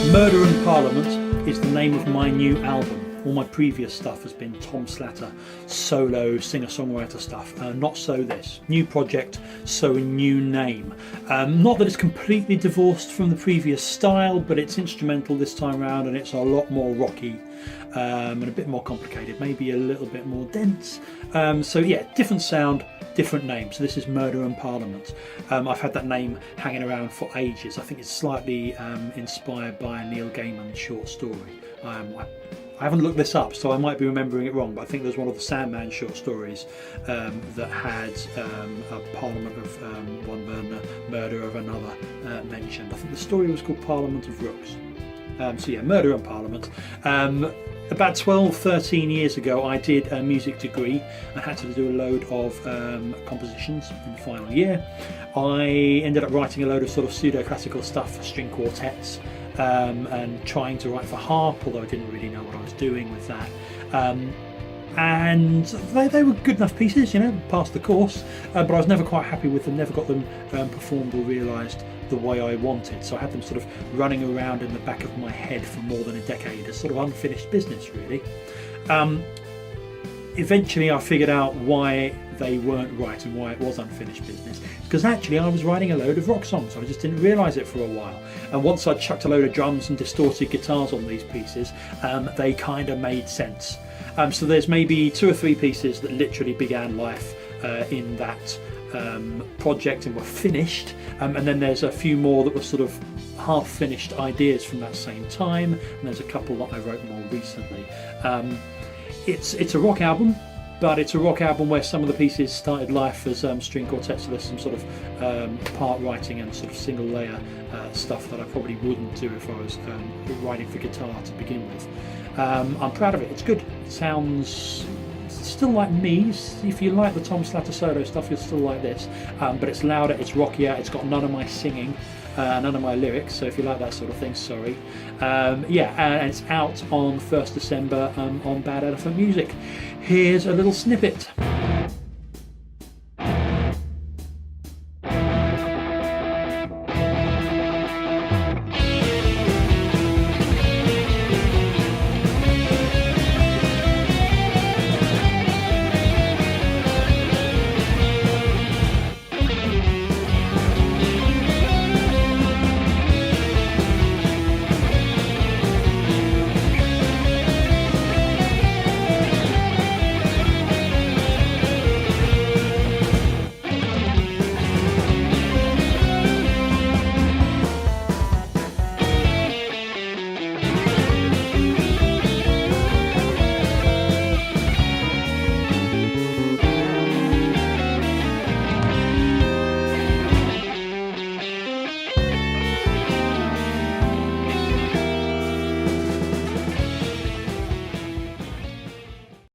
Murder and Parliament is the name of my new album. All my previous stuff has been Tom Slatter, solo singer-songwriter stuff. Not so this. New project, so a new name. Not that it's completely divorced from the previous style, but it's instrumental this time around and it's a lot more rocky and a bit more complicated, maybe a little bit more dense. So yeah, different sound, different name. So this is Murder and Parliament. I've had that name hanging around for ages. I think it's slightly inspired by a Neil Gaiman short story. I haven't looked this up, so I might be remembering it wrong, but I think there's one of the Sandman short stories that had a Parliament of one murder of another mentioned. I think the story was called Parliament of Rooks. So yeah, Murder and Parliament. About 12-13 years ago I did a music degree. I had to do a load of compositions in the final year. I ended up writing a load of sort of pseudo-classical stuff for string quartets and trying to write for harp, although I didn't really know what I was doing with that. And they were good enough pieces, you know, passed the course, but I was never quite happy with them, never got them performed or realised the way I wanted. So I had them sort of running around in the back of my head for more than a decade as sort of unfinished business, really. Eventually I figured out why they weren't right and why it was unfinished business, because actually I was writing a load of rock songs. I just didn't realise it for a while, and once I chucked a load of drums and distorted guitars on these pieces, they kind of made sense. So there's maybe 2 or 3 pieces that literally began life in that project and were finished, and then there's a few more that were sort of half-finished ideas from that same time, and there's a couple that I wrote more recently. It's a rock album, but it's a rock album where some of the pieces started life as string quartets, so there's some sort of part writing and sort of single layer stuff that I probably wouldn't do if I was writing for guitar to begin with. I'm proud of it, it's good. It sounds still like me. If you like the Tom Slatter solo stuff, you'll still like this, but it's louder, it's rockier, it's got none of my singing, none of my lyrics, so if you like that sort of thing, sorry. Yeah, and it's out on 1st December on Bad Elephant Music. Here's a little snippet.